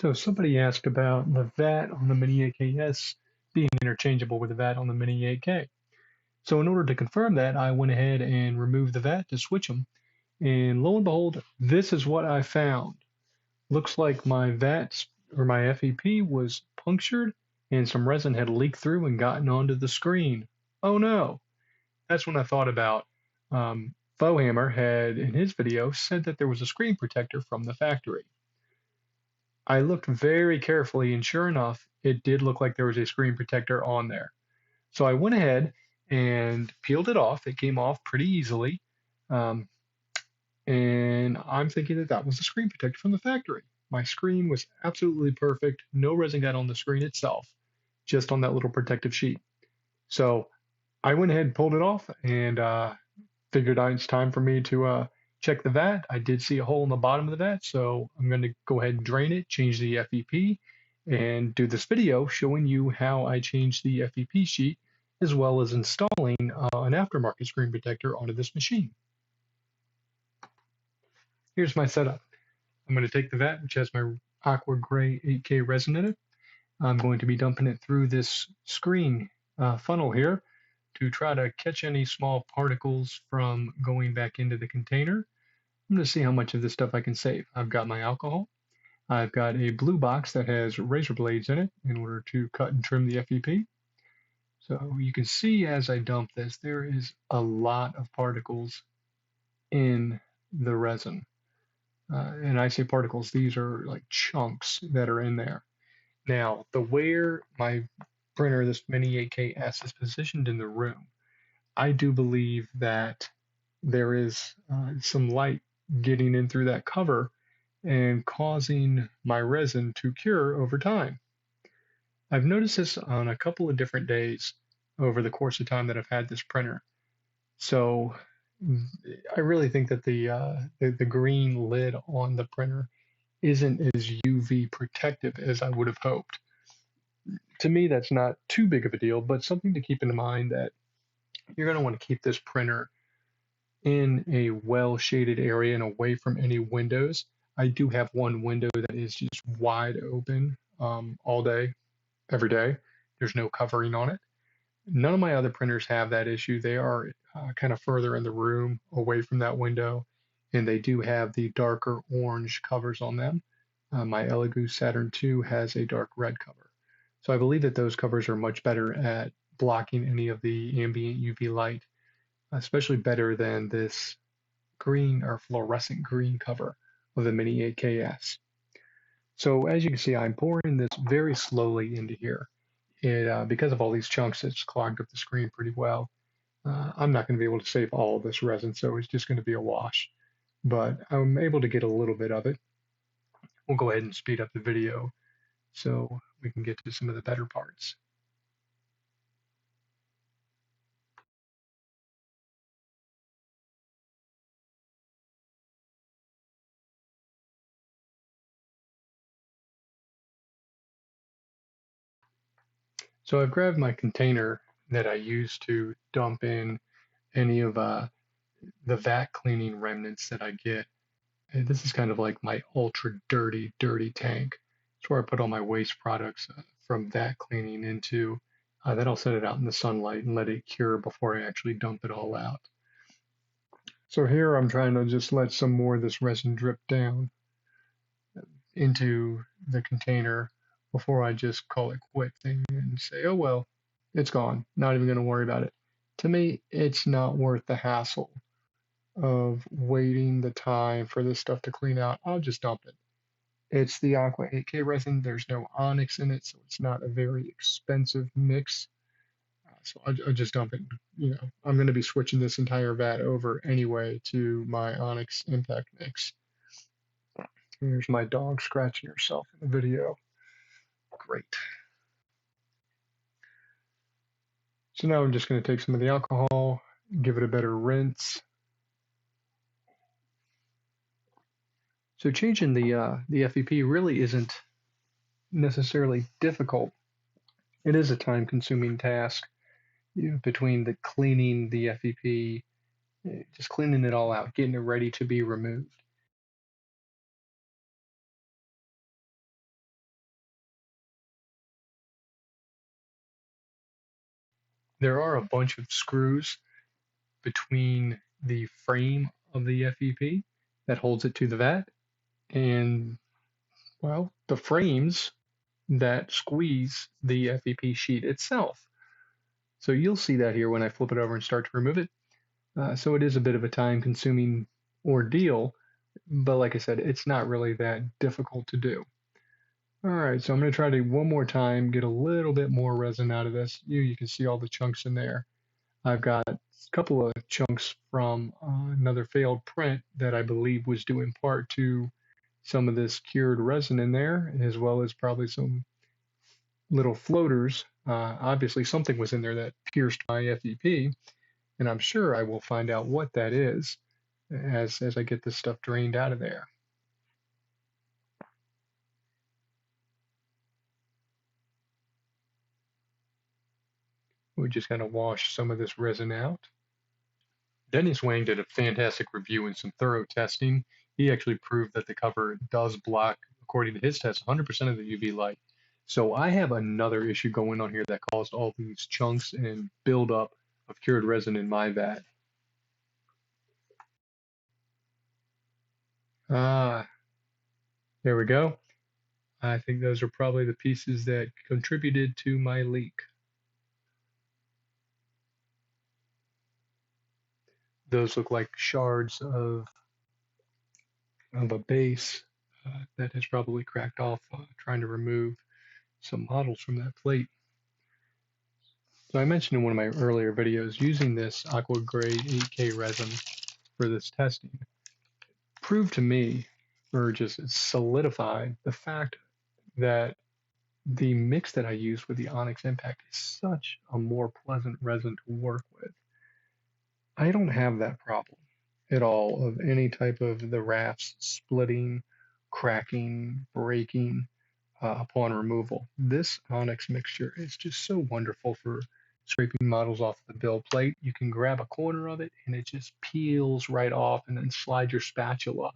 So somebody asked about the VAT on the Mini 8KS being interchangeable with the VAT on the Mini 8K. So in order to confirm that, I went ahead and removed the VAT to switch them. And lo and behold, this is what I found. Looks like my VAT or my FEP was punctured and some resin had leaked through and gotten onto the screen. Oh no. That's when I thought about Fohammer had in his video said that there was a screen protector from the factory. I looked very carefully, and sure enough, it did look like there was a screen protector on there. So I went ahead and peeled it off. It came off pretty easily. Um, and I'm thinking that that was the screen protector from the factory. My screen was absolutely perfect. No resin got on the screen itself, just on that little protective sheet. So I went ahead and pulled it off and figured out it's time for me to check the vat. I did see a hole in the bottom of the vat, so I'm going to go ahead and drain it, change the FEP, and do this video showing you how I changed the FEP sheet as well as installing an aftermarket screen protector onto this machine. Here's my setup. I'm going to take the vat, which has my aqua gray 8K resin in it. I'm going to be dumping it through this screen funnel here to try to catch any small particles from going back into the container. I'm going to see how much of this stuff I can save. I've got my alcohol. I've got a blue box that has razor blades in it in order to cut and trim the FEP. So you can see as I dump this, there is a lot of particles in the resin. And I say particles, these are like chunks that are in there. Now, the where my printer, this Mini 8KS, is positioned in the room, I do believe that there is some light getting in through that cover and causing my resin to cure over time. I've noticed this on a couple of different days over the course of time that I've had this printer. So I really think that the green lid on the printer isn't as UV protective as I would have hoped. To me, that's not too big of a deal, but something to keep in mind that you're going to want to keep this printer in a well shaded area and away from any windows. I do have one window that is just wide open all day, every day. There's no covering on it. None of my other printers have that issue. They are kind of further in the room away from that window, and they do have the darker orange covers on them. My Elegoo Saturn II has a dark red cover. So I believe that those covers are much better at blocking any of the ambient UV light, especially better than this green or fluorescent green cover of the Mini 8KS. So as you can see, I'm pouring this very slowly into here. Because of all these chunks, it's clogged up the screen pretty well. I'm not going to be able to save all of this resin, so it's just going to be a wash. But I'm able to get a little bit of it. We'll go ahead and speed up the video so we can get to some of the better parts. So I've grabbed my container that I use to dump in any of the vat cleaning remnants that I get. And this is kind of like my ultra dirty, dirty tank. It's where I put all my waste products from vat cleaning into. Then I'll set it out in the sunlight and let it cure before I actually dump it all out. So here I'm trying to just let some more of this resin drip down into the container before I just call it quit thing and say, oh well, it's gone. Not even going to worry about it. To me, it's not worth the hassle of waiting the time for this stuff to clean out. I'll just dump it. It's the Aqua 8K resin. There's no onyx in it, so it's not a very expensive mix. So I'll just dump it. You know, I'm going to be switching this entire vat over anyway to my onyx impact mix. Here's my dog scratching herself in the video. Great. So now I'm just going to take some of the alcohol, give it a better rinse. So changing the FEP really isn't necessarily difficult. It is a time-consuming task, you know, between the cleaning the FEP, just cleaning it all out, getting it ready to be removed. there are a bunch of screws between the frame of the FEP that holds it to the vat and, well, the frames that squeeze the FEP sheet itself. So you'll see that here when I flip it over and start to remove it. So it is a bit of a time consuming ordeal, but like I said, it's not really that difficult to do. All right, so I'm going to try to one more time, get a little bit more resin out of this. You can see all the chunks in there. I've got a couple of chunks from another failed print that I believe was due in part to some of this cured resin in there, as well as probably some little floaters. Obviously, something was in there that pierced my FEP, and I'm sure I will find out what that is as I get this stuff drained out of there. We're just going to wash some of this resin out. Dennis Wang did a fantastic review and some thorough testing. He actually proved that the cover does block, according to his test, 100% of the UV light. So I have another issue going on here that caused all these chunks and buildup of cured resin in my vat. Ah, there we go. I think those are probably the pieces that contributed to my leak. Those look like shards of a base that has probably cracked off trying to remove some models from that plate. So I mentioned in one of my earlier videos using this aqua gray 8K resin for this testing proved to me, or just solidified the fact that the mix that I use with the Onyx Impact is such a more pleasant resin to work with. I don't have that problem at all of any type of the rafts splitting, cracking, breaking upon removal. This Onyx mixture is just so wonderful for scraping models off the build plate. You can grab a corner of it and it just peels right off, and then slide your spatula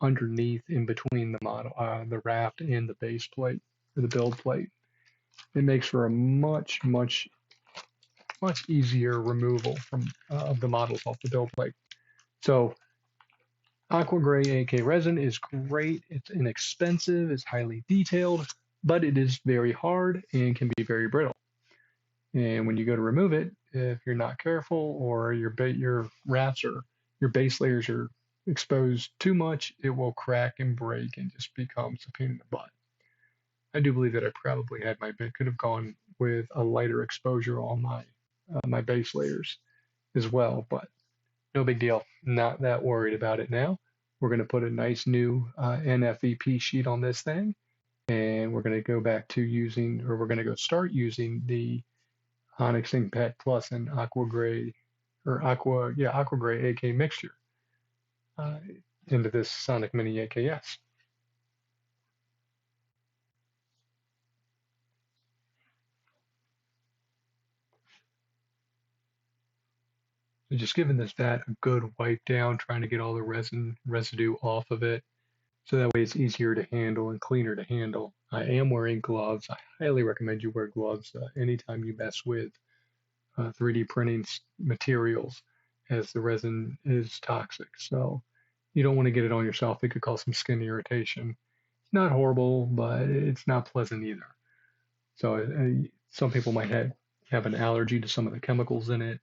underneath in between the model, the raft and the base plate or the build plate. It makes for a much easier removal from of the models off the build plate. So Aqua Gray 8K resin is great. It's inexpensive, it's highly detailed, but it is very hard and can be very brittle. And when you go to remove it, if you're not careful or your rafts or your base layers are exposed too much, it will crack and break and just becomes a pain in the butt. I do believe that I probably could have gone with a lighter exposure on my base layers as well, but no big deal. Not that worried about it now. We're going to put a nice new NFEP sheet on this thing, and we're going to go back to using, or we're going to go start using the Onyx Impact Plus and Aqua Gray, Aqua Gray AK mixture uh, into this Sonic Mini AKS. So just giving this vat a good wipe down, trying to get all the residue off of it, so that way it's easier to handle and cleaner to handle. I am wearing gloves. I highly recommend you wear gloves anytime you mess with 3D printing materials, as the resin is toxic. So you don't want to get it on yourself. It could cause some skin irritation. It's not horrible, but it's not pleasant either. So some people might have an allergy to some of the chemicals in it.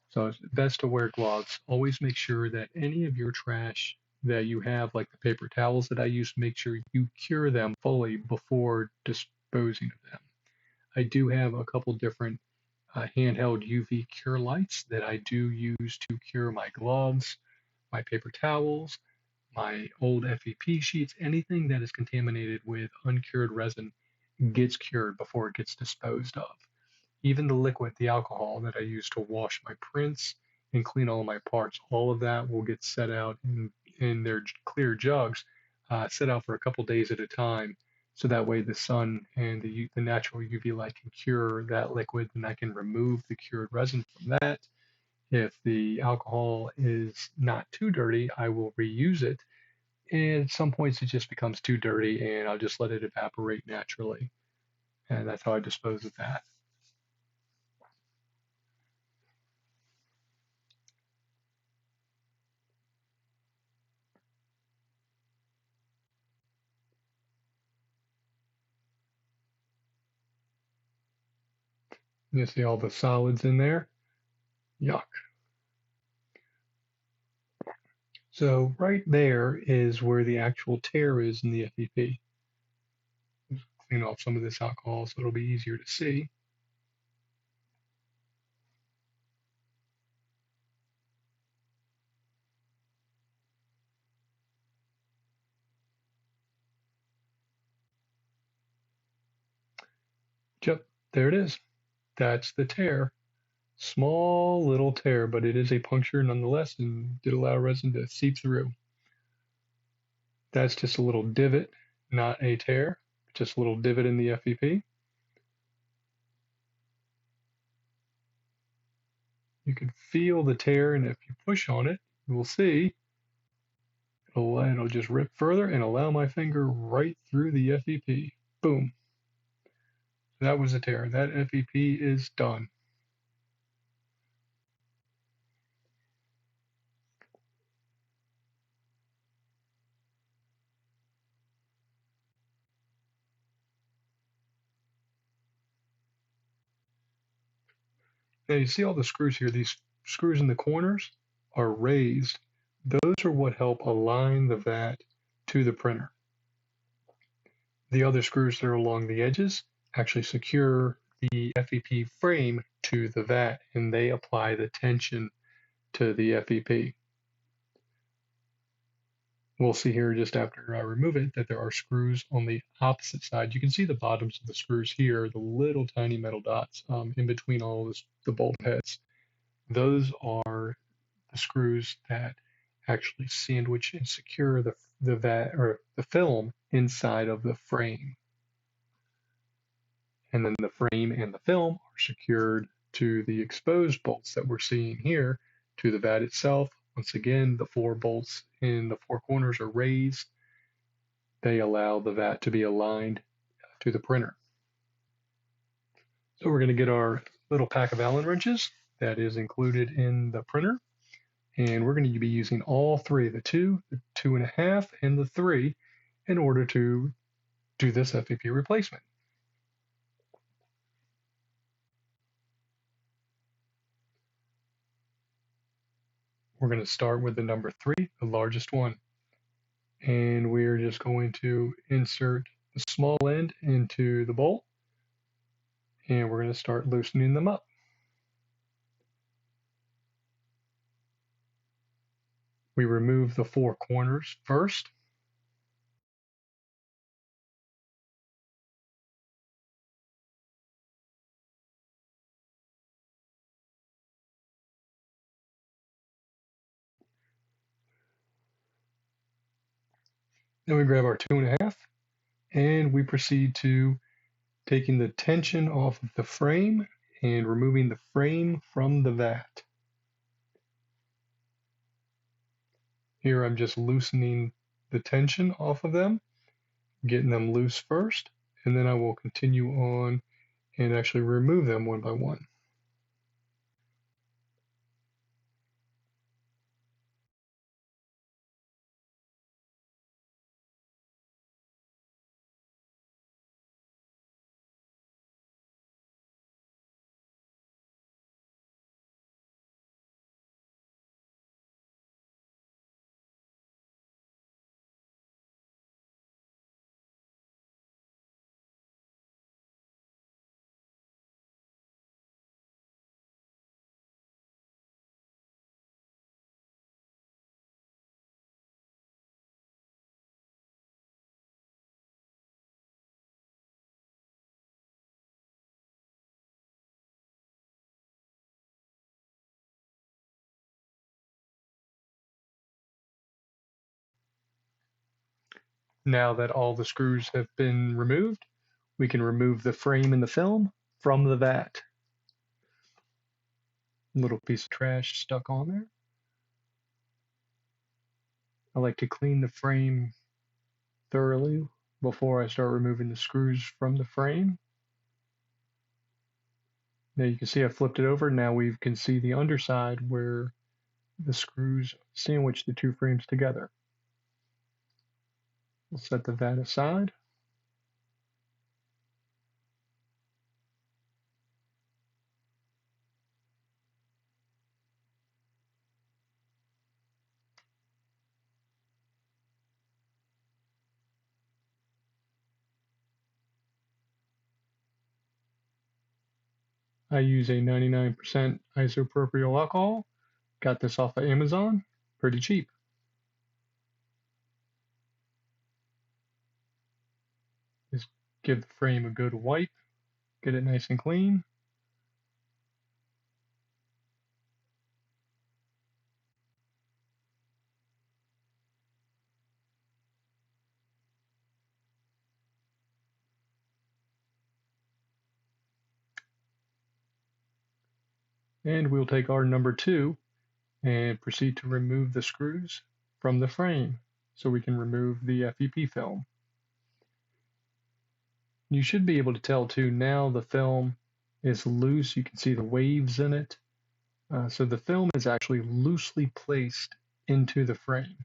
So it's best to wear gloves. Always make sure that any of your trash that you have, like the paper towels that I use, make sure you cure them fully before disposing of them. I do have a couple different handheld UV cure lights that I do use to cure my gloves, my paper towels, my old FEP sheets. Anything that is contaminated with uncured resin gets cured before it gets disposed of. Even the liquid, the alcohol that I use to wash my prints and clean all of my parts, all of that will get set out in their clear jugs, set out for a couple days at a time. So that way the sun and the natural UV light can cure that liquid, and I can remove the cured resin from that. If the alcohol is not too dirty, I will reuse it. And at some points it just becomes too dirty and I'll just let it evaporate naturally. And that's how I dispose of that. You see all the solids in there? Yuck. So right there is where the actual tear is in the FEP. Clean off some of this alcohol so it'll be easier to see. Yep, there it is. That's the tear. Small little tear, but it is a puncture nonetheless and did allow resin to seep through. That's just a little divot, not a tear, just a little divot in the FEP. You can feel the tear, and if you push on it, you will see it'll just rip further and allow my finger right through the FEP. Boom. That was a tear. That FEP is done. Now you see all the screws here. These screws in the corners are raised. Those are what help align the vat to the printer. The other screws that are along the edges actually secure the FEP frame to the vat, and they apply the tension to the FEP. We'll see here just after I remove it that there are screws on the opposite side. You can see the bottoms of the screws here, the little tiny metal dots in between all of the bolt heads. Those are the screws that actually sandwich and secure the vat or the film inside of the frame. And then the frame and the film are secured to the exposed bolts that we're seeing here to the vat itself. Once again, the 4 bolts in the 4 corners are raised. They allow the vat to be aligned to the printer. So we're going to get our little pack of Allen wrenches that is included in the printer. And we're going to be using all 3, the 2, the 2.5, and the 3 in order to do this FEP replacement. We're going to start with the number 3, the largest one. And we're just going to insert the small end into the bolt. And we're going to start loosening them up. We remove the 4 corners first. Then we grab our 2.5 and we proceed to taking the tension off of the frame and removing the frame from the vat. Here I'm just loosening the tension off of them, getting them loose first, and then I will continue on and actually remove them one by one. Now that all the screws have been removed, we can remove the frame and the film from the vat. Little piece of trash stuck on there. I like to clean the frame thoroughly before I start removing the screws from the frame. Now you can see I flipped it over. Now we can see the underside where the screws sandwich the 2 frames together. We'll set the vat aside. I use a 99% isopropyl alcohol. Got this off of Amazon, pretty cheap. Just give the frame a good wipe, get it nice and clean. And we'll take our number 2 and proceed to remove the screws from the frame so we can remove the FEP film. You should be able to tell too, now the film is loose. You can see the waves in it. So the film is actually loosely placed into the frame,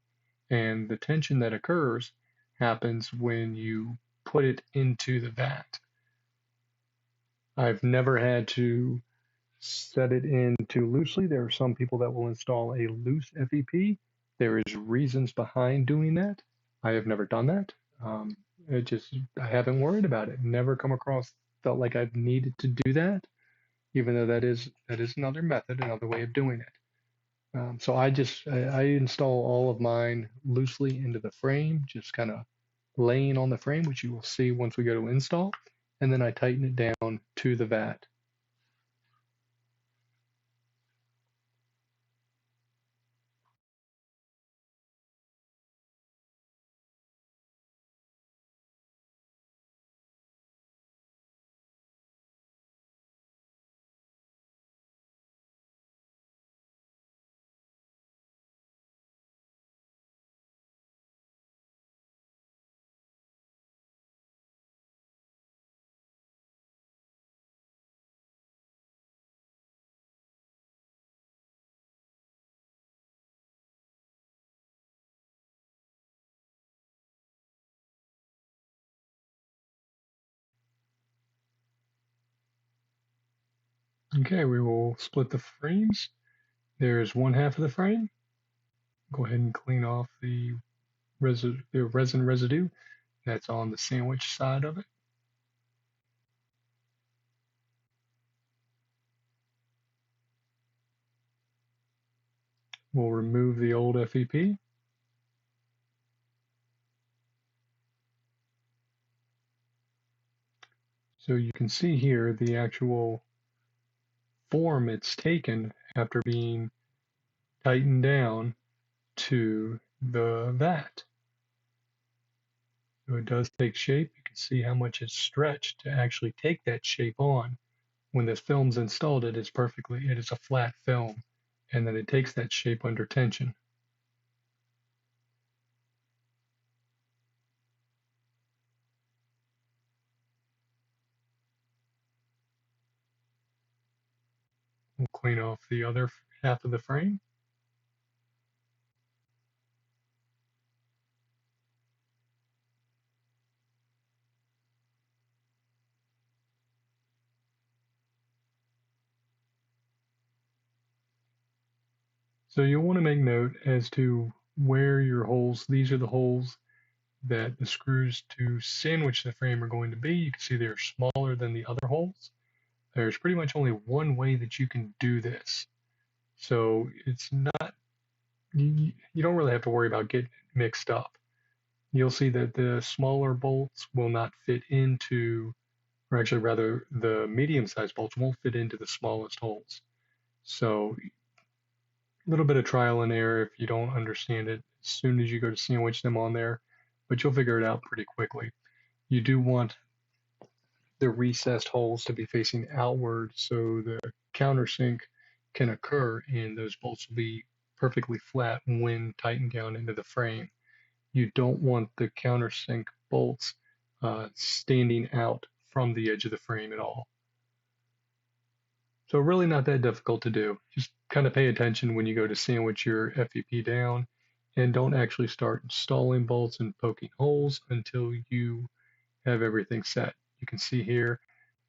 and the tension that occurs happens when you put it into the vat. I've never had to set it in too loosely. There are some people that will install a loose FEP. There is reasons behind doing that. I have never done that. I haven't worried about it. Never come across, felt like I've needed to do that, even though that is another method, another way of doing it. So I install all of mine loosely into the frame, just kind of laying on the frame, which you will see once we go to install, and then I tighten it down to the vat. Okay, we will split the frames. There's one half of the frame. Go ahead and clean off the resin residue that's on the sandwich side of it. We'll remove the old FEP. So you can see here the actual form it's taken after being tightened down to the vat. So it does take shape. You can see how much it's stretched to actually take that shape on. When this film's installed, it is a flat film, and then it takes that shape under tension. We'll clean off the other half of the frame. So you'll want to make note as to where your holes, these are the holes that the screws to sandwich the frame are going to be. You can see they're smaller than the other holes. There's pretty much only one way that you can do this. So it's not, you don't really have to worry about getting it mixed up. You'll see that the smaller bolts will not fit into, or actually rather the medium-sized bolts won't fit into the smallest holes. So a little bit of trial and error if you don't understand it as soon as you go to sandwich them on there, but you'll figure it out pretty quickly. You do want the recessed holes to be facing outward so the countersink can occur and those bolts will be perfectly flat when tightened down into the frame. You don't want the countersink bolts standing out from the edge of the frame at all. So really not that difficult to do. Just kind of pay attention when you go to sandwich your FEP down and don't actually start installing bolts and poking holes until you have everything set. You can see here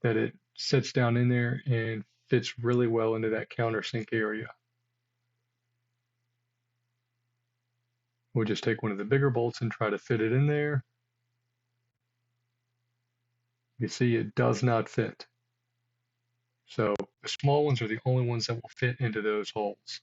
that it sits down in there and fits really well into that countersink area. We'll just take one of the bigger bolts and try to fit it in there. You see it does not fit. So the small ones are the only ones that will fit into those holes.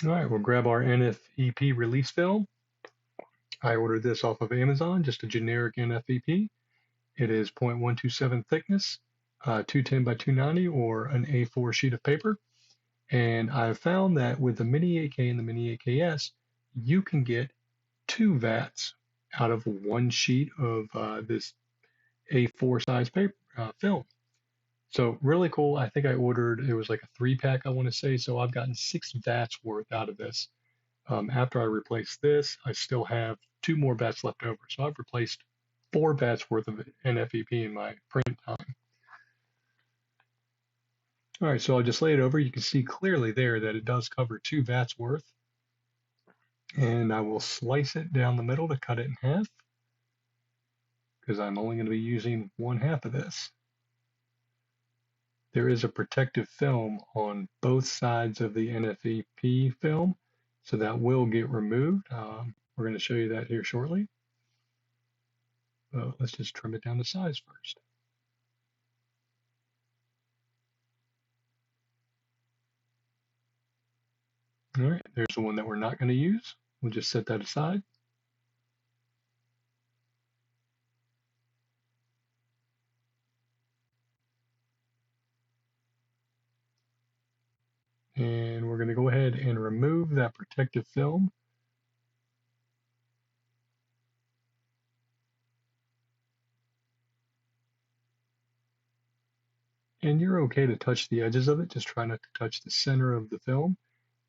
All right, we'll grab our NFEP release film. I ordered this off of Amazon, just a generic NFEP. It is 0.127 thickness, 210 by 290, or an A4 sheet of paper. And I've found that with the Mini 8K and the Mini 8KS, you can get 2 vats out of one sheet of this A4 size paper film. So really cool. I think I ordered, it was like a 3-pack, I want to say. So I've gotten 6 vats worth out of this. After I replace this, I still have 2 more vats left over. So I've replaced 4 vats worth of NFEP in my print time. All right, so I'll just lay it over. You can see clearly there that it does cover 2 vats worth. And I will slice it down the middle to cut it in half because I'm only going to be using 1/2 of this. There is a protective film on both sides of the NFEP film, so that will get removed. We're going to show you that here shortly. Let's just trim it down to size first. All right, there's the one that we're not going to use. We'll just set that aside. And we're going to go ahead and remove that protective film. And you're okay to touch the edges of it, just try not to touch the center of the film.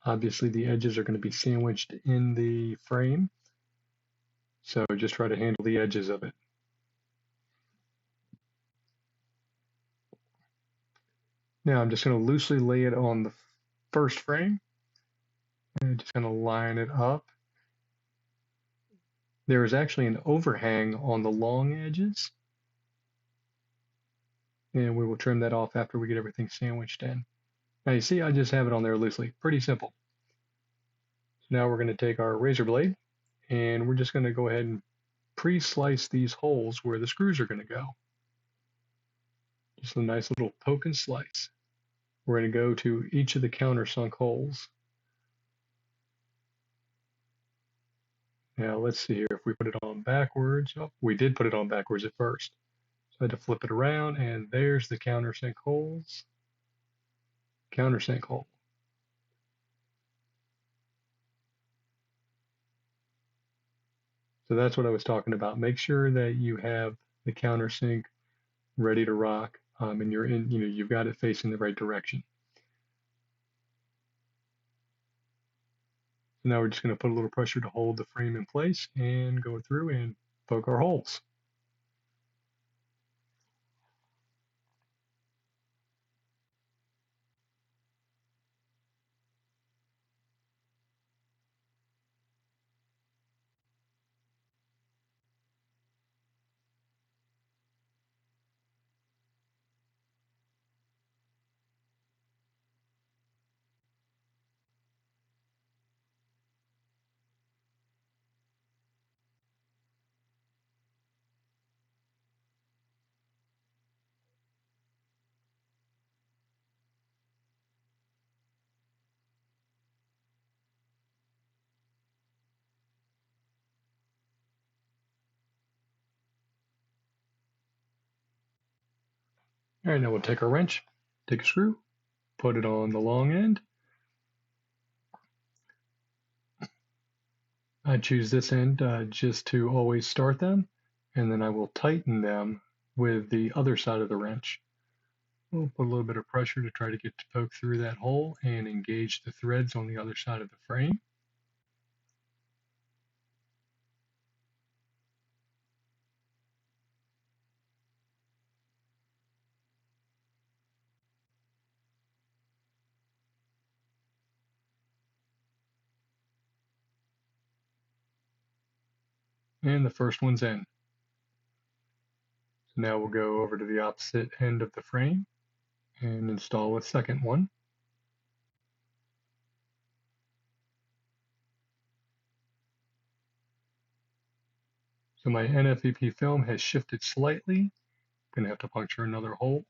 Obviously the edges are going to be sandwiched in the frame, so just try to handle the edges of it. Now I'm just going to loosely lay it on the first frame and just going to line it up. There is actually an overhang on the long edges, and we will trim that off after we get everything sandwiched in. Now you see I just have it on there loosely, pretty simple. So now we're going to take our razor blade and we're just going to go ahead and pre-slice these holes where the screws are going to go. Just a nice little poke and slice. We're going to go to each of the countersunk holes. Now let's see here, if we put it on backwards, oh, we did put it on backwards at first. So I had to flip it around, and there's the countersink holes. Countersink hole. So that's what I was talking about. Make sure that you have the countersink ready to rock, and you've got it facing the right direction. So now we're just going to put a little pressure to hold the frame in place and go through and poke our holes. All right, now we'll take our wrench, take a screw, put it on the long end. I choose this end just to always start them, and then I will tighten them with the other side of the wrench. We'll put a little bit of pressure to try to get to poke through that hole and engage the threads on the other side of the frame. And the first one's in. Now we'll go over to the opposite end of the frame and install a second one. So my NFEP film has shifted slightly. I'm going to have to puncture another hole.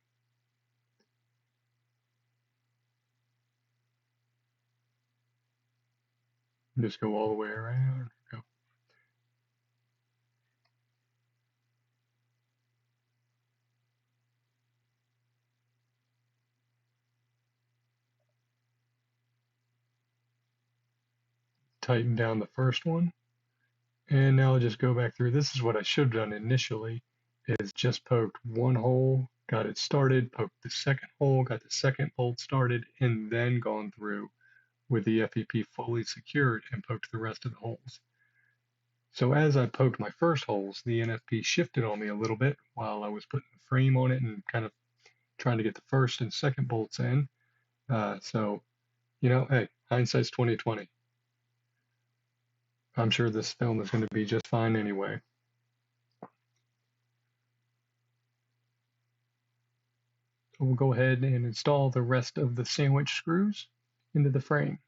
Just go all the way around. Go. Tighten down the first one. And now I'll just go back through. This is what I should have done initially, is just poked one hole, got it started, poked the second hole, got the second bolt started, and then gone through with the FEP fully secured and poked the rest of the holes. So as I poked my first holes, the NFP shifted on me a little bit while I was putting the frame on it and kind of trying to get the first and second bolts in. So, hey, hindsight's 2020. I'm sure this film is going to be just fine anyway. So we'll go ahead and install the rest of the sandwich screws into the frame.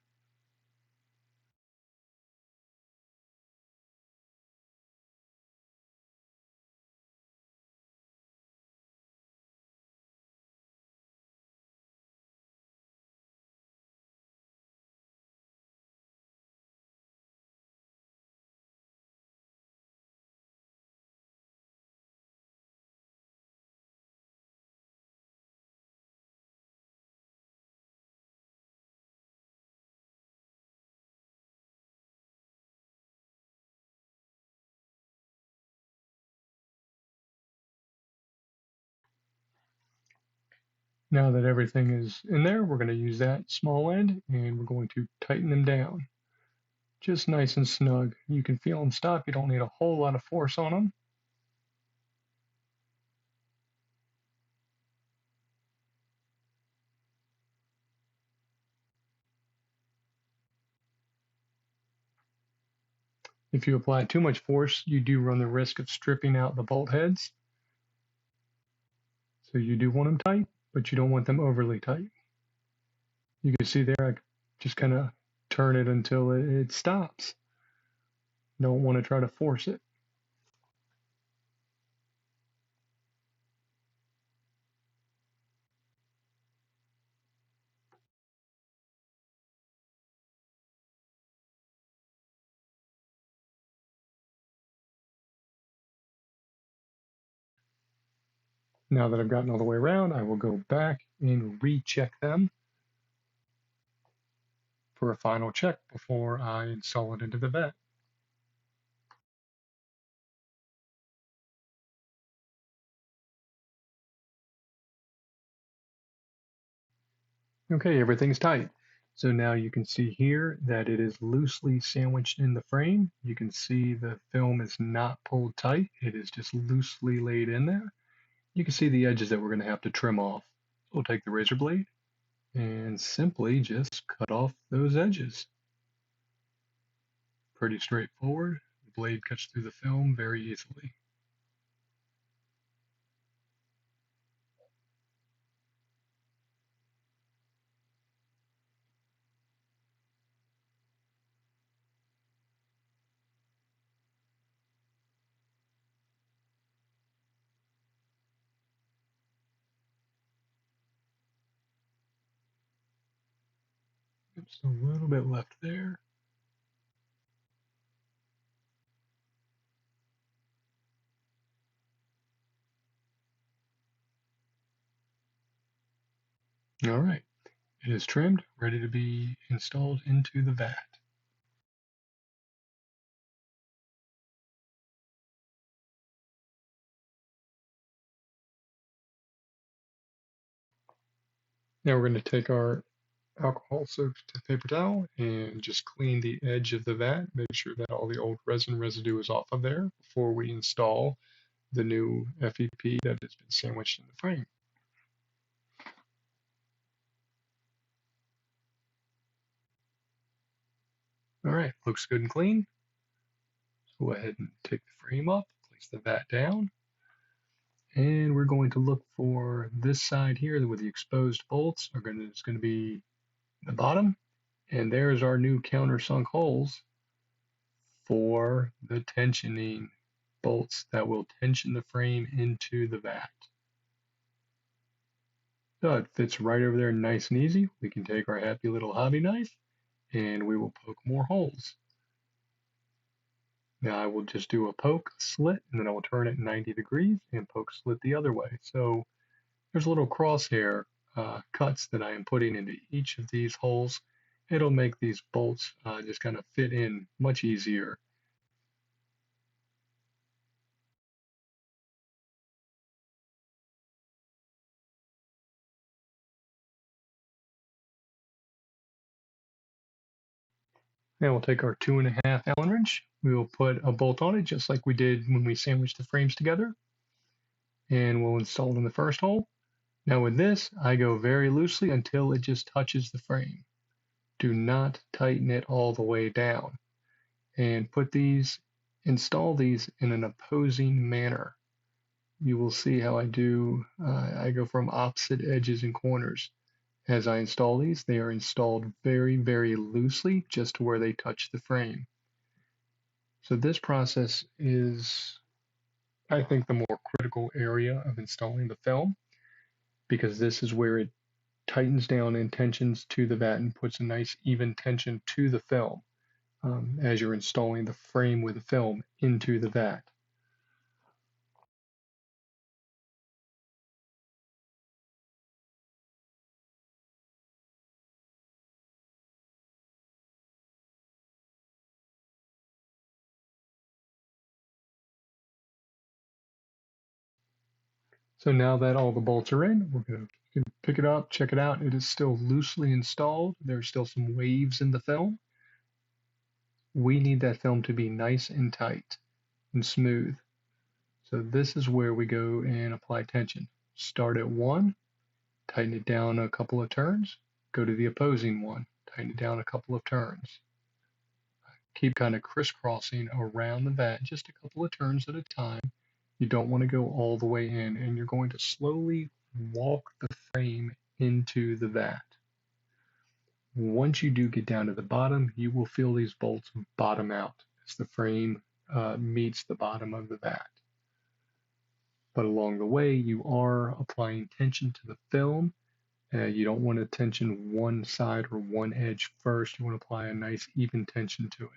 Now that everything is in there, we're going to use that small end and we're going to tighten them down. Just nice and snug. You can feel them stop. You don't need a whole lot of force on them. If you apply too much force, you do run the risk of stripping out the bolt heads. So you do want them tight, but you don't want them overly tight. You can see there, I just kind of turn it until it stops. Don't want to try to force it. Now that I've gotten all the way around, I will go back and recheck them for a final check before I install it into the vet. Okay, everything's tight. So now you can see here that it is loosely sandwiched in the frame. You can see the film is not pulled tight. It is just loosely laid in there. You can see the edges that we're going to have to trim off. We'll take the razor blade and simply just cut off those edges. Pretty straightforward. The blade cuts through the film very easily. Just a little bit left there. All right, it is trimmed, ready to be installed into the vat. Now we're going to take our alcohol soaked paper towel and just clean the edge of the vat. Make sure that all the old resin residue is off of there before we install the new FEP that has been sandwiched in the frame. All right, looks good and clean. So go ahead and take the frame up, place the vat down, And we're going to look for this side here with the exposed bolts it's going to be the bottom. And there's our new countersunk holes for the tensioning bolts that will tension the frame into the vat. So it fits right over there nice and easy. We can take our happy little hobby knife and we will poke more holes. Now I will just do a poke, slit, and then I will turn it 90 degrees and poke slit the other way. So there's little crosshair cuts that I am putting into each of these holes. It'll make these bolts just kind of fit in much easier. Now we'll take our 2.5 Allen wrench. We will put a bolt on it just like we did when we sandwiched the frames together. And we'll install it in the first hole. Now with this, I go very loosely until it just touches the frame. Do not tighten it all the way down. And install these in an opposing manner. You will see how I do, I go from opposite edges and corners. As I install these, they are installed very, very loosely, just to where they touch the frame. So this process is, I think, the more critical area of installing the film, because this is where it tightens down and tensions to the vat and puts a nice even tension to the film as you're installing the frame with the film into the vat. So now that all the bolts are in, we're going to pick it up, check it out. It is still loosely installed. There's still some waves in the film. We need that film to be nice and tight and smooth. So this is where we go and apply tension. Start at 1, tighten it down a couple of turns, go to the opposing one, tighten it down a couple of turns. Keep kind of crisscrossing around the vat just a couple of turns at a time. You don't want to go all the way in, and you're going to slowly walk the frame into the vat. Once you do get down to the bottom, you will feel these bolts bottom out as the frame meets the bottom of the vat. But along the way, you are applying tension to the film. You don't want to tension one side or one edge first. You want to apply a nice even tension to it.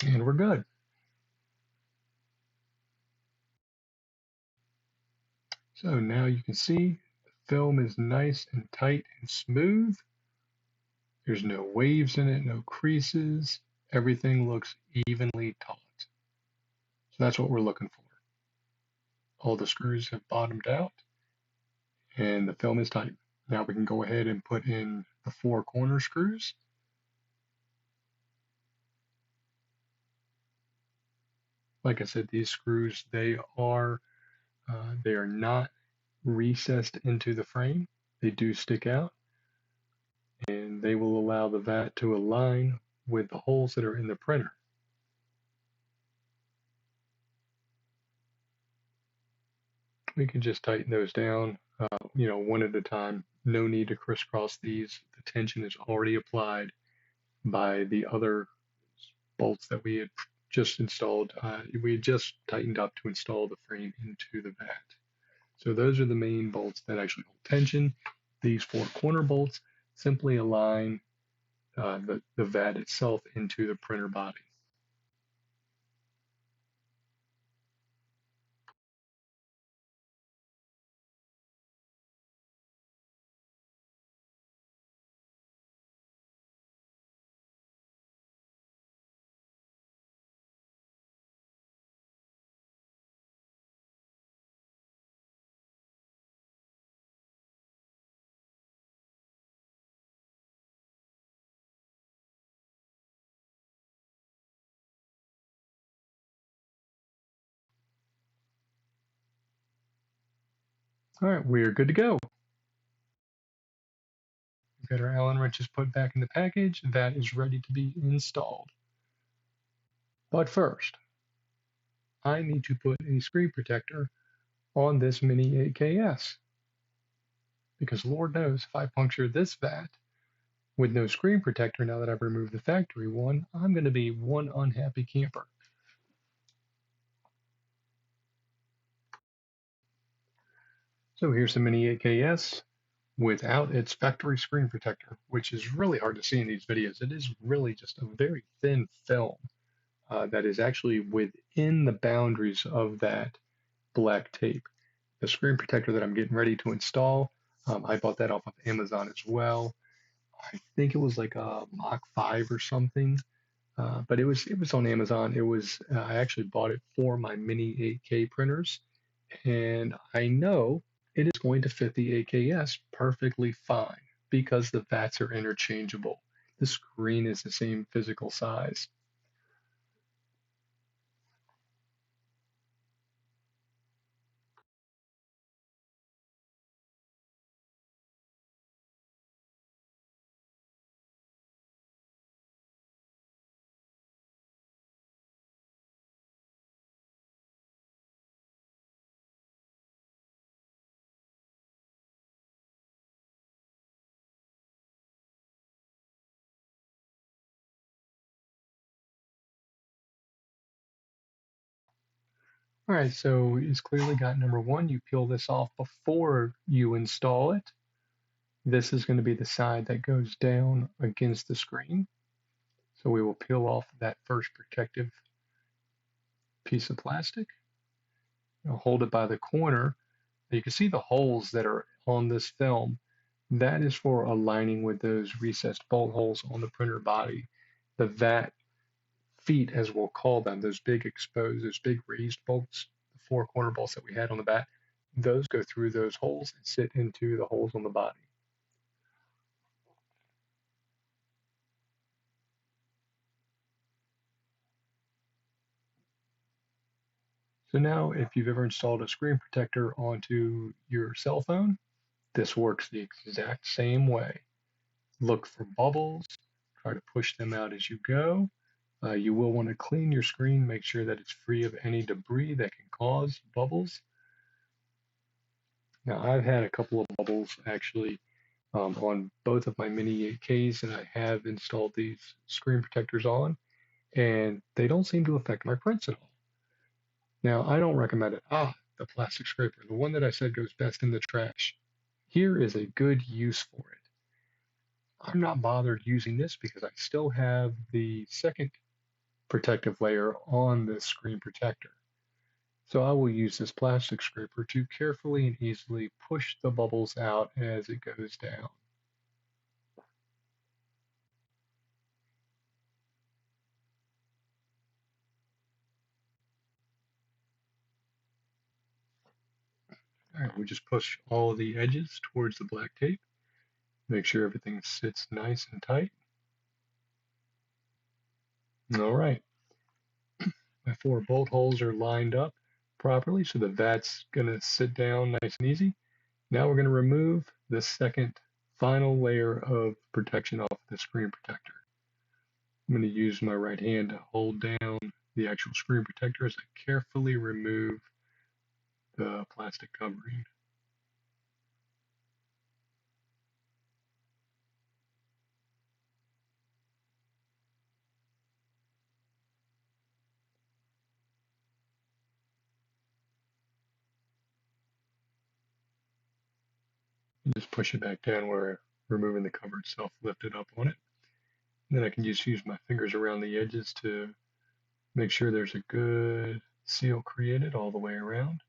And we're good. So now you can see the film is nice and tight and smooth. There's no waves in it, no creases. Everything looks evenly taut. So that's what we're looking for. All the screws have bottomed out and the film is tight. Now we can go ahead and put in the 4 corner screws. Like I said, these screws, they are not recessed into the frame. They do stick out, and they will allow the vat to align with the holes that are in the printer. we can just tighten those down, one at a time. No need to crisscross these. The tension is already applied by the other bolts that we had just installed. We had just tightened up to install the frame into the vat. So those are the main bolts that actually hold tension. These four corner bolts simply align the vat itself into the printer body. All right, we're good to go. We've got our Allen wrenches put back in the package. That is ready to be installed. But first, I need to put a screen protector on this Mini 8KS. Because Lord knows if I puncture this vat with no screen protector now that I've removed the factory one, I'm going to be one unhappy camper. So here's the Mini 8KS without its factory screen protector, which is really hard to see in these videos. It is really just a very thin film that is actually within the boundaries of that black tape. The screen protector that I'm getting ready to install, I bought that off of Amazon as well. I think it was like a Mach 5 or something, but it was on Amazon. I actually bought it for my Mini 8K printers, and I know it is going to fit the 8KS perfectly fine because the vats are interchangeable. The screen is the same physical size. All right, so it's clearly got number one. You peel this off before you install it. This is going to be the side that goes down against the screen. So we will peel off that first protective piece of plastic. Hold it by the corner. You can see the holes that are on this film. That is for aligning with those recessed bolt holes on the printer body. The vat feet, as we'll call them, those big exposed, those big raised bolts, the four corner bolts that we had on the vat, those go through those holes and sit into the holes on the body. So now if you've ever installed a screen protector onto your cell phone, this works the exact same way. Look for bubbles, try to push them out as you go. You will want to clean your screen, make sure that it's free of any debris that can cause bubbles. Now I've had a couple of bubbles actually on both of my Mini 8Ks that I have installed these screen protectors on, and they don't seem to affect my prints at all. Now I don't recommend it. The plastic scraper, the one that I said goes best in the trash. Here is a good use for it. I'm not bothered using this because I still have the second protective layer on this screen protector. So I will use this plastic scraper to carefully and easily push the bubbles out as it goes down. All right, we just push all of the edges towards the black tape. Make sure everything sits nice and tight. All right, my four bolt holes are lined up properly, so the vat's gonna sit down nice and easy. Now we're gonna remove the second final layer of protection off the screen protector. I'm gonna use my right hand to hold down the actual screen protector as I carefully remove the plastic covering. Just push it back down where removing the cover itself lifted up on it. And then I can just use my fingers around the edges to make sure there's a good seal created all the way around.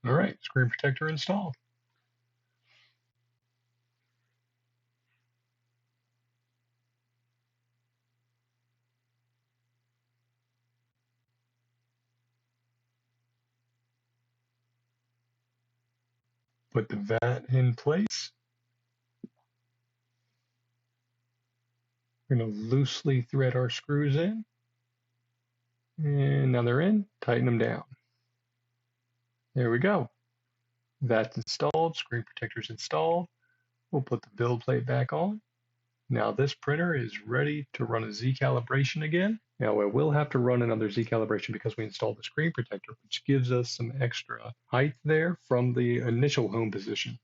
All right, screen protector installed. Put the vat in place. We're going to loosely thread our screws in. And now they're in, tighten them down. There we go. Vat's installed, screen protector's installed. We'll put the build plate back on. Now this printer is ready to run a Z calibration again. Now we will have to run another Z calibration because we installed the screen protector, which gives us some extra height there from the initial home position.